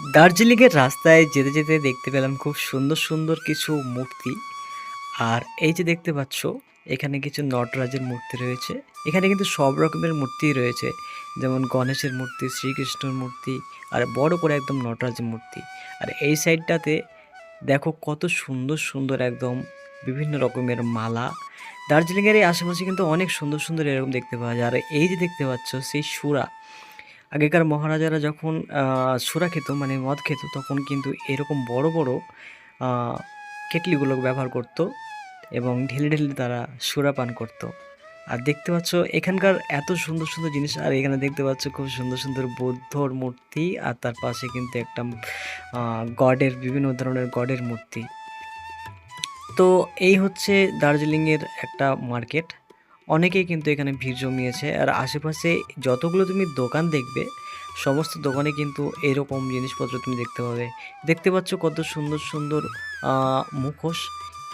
দার্জিলিংয়ের রাস্তায় যেতে যেতে দেখতে পেলাম খুব সুন্দর সুন্দর কিছু মূর্তি। আর এই যে দেখতে পাচ্ছ, এখানে কিছু নটরাজের মূর্তি রয়েছে। এখানে কিন্তু সব রকমের মূর্তিই রয়েছে, যেমন গণেশের মূর্তি, শ্রীকৃষ্ণর মূর্তি, আর বড় করে একদম নটরাজের মূর্তি। আর এই সাইডটাতে দেখো কত সুন্দর সুন্দর একদম বিভিন্ন রকমের মালা। দার্জিলিংয়ের এই আশেপাশে কিন্তু অনেক সুন্দর সুন্দর এরকম দেখতে পাওয়া যায়। আর এই যে দেখতে পাচ্ছ সেই সুরা, আগেকার মহারাজারা যখন সুরা খেত মানে মদ খেত, তখন কিন্তু এরকম বড় বড় আ কেটলিগুলো ব্যবহার করত এবং ঢেলে ঢেলে তারা সুরা পান করত। আর দেখতে পাচ্ছ এখানকার এত সুন্দর সুন্দর জিনিস। আর এখানে দেখতে পাচ্ছ খুব সুন্দর সুন্দর বৌদ্ধর মূর্তি, আর তার পাশে কিন্তু একটা গডের বিভিন্ন ধরনের গডের মূর্তি। তো এই হচ্ছে দার্জিলিংয়ের একটা মার্কেট। অনেকেই কিন্তু এখানে ভিড় জমিয়েছে। আর আশেপাশে যতগুলো তুমি দোকান দেখবে, সমস্ত দোকানে কিন্তু এরকম জিনিসপত্র তুমি দেখতে পাবে। দেখতে পাচ্ছ কত সুন্দর সুন্দর মুখোশ।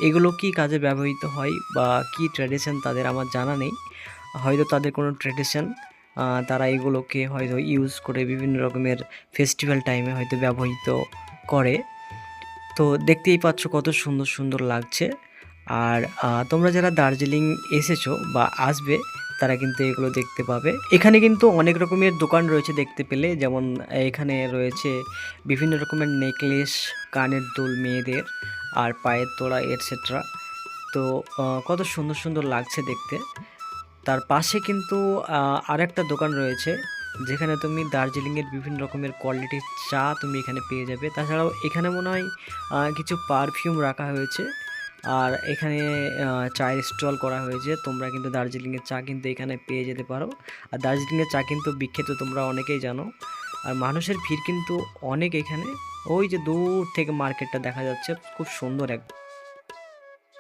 এগুলো কি কাজে ব্যবহৃত হয় বা কি ট্র্যাডিশন তাদের আমার জানা নেই। হয়তো তাদের কোনো ট্র্যাডিশন, তারা এগুলোকে হয়তো ইউজ করে বিভিন্ন রকমের ফেস্টিভ্যাল টাইমে হয়তো ব্যবহৃত করে। তো দেখতেই পাচ্ছ কত সুন্দর সুন্দর লাগছে। আর তোমরা যারা দার্জিলিং এসেছো বা আসবে, তারা কিন্তু এগুলো দেখতে পাবে। এখানে কিন্তু অনেক রকমের দোকান রয়েছে দেখতে পেলে, যেমন এখানে রয়েছে বিভিন্ন রকমের নেকলেস, কানের দুল মেয়েদের, আর পায়ের তোড়া এটসেট্রা। তো কত সুন্দর সুন্দর লাগছে দেখতে। তার পাশে কিন্তু আরেকটা দোকান রয়েছে, যেখানে তুমি দার্জিলিংয়ের বিভিন্ন রকমের কোয়ালিটির চা তুমি এখানে পেয়ে যাবে। তাছাড়াও এখানে মনে হয় কিছু পারফিউম রাখা হয়েছে। আর এখানে চায়ের স্টল করা হয়েছে। তোমরা কিন্তু দার্জিলিংয়ের চা কিন্তু এখানে পেয়ে যেতে পারো। আর দার্জিলিংয়ের চা কিন্তু বিখ্যাত, তোমরা অনেকেই জানো। আর মানুষের ভিড় কিন্তু অনেক এখানে। ওই যে দূর থেকে মার্কেটটা দেখা যাচ্ছে, খুব সুন্দর এক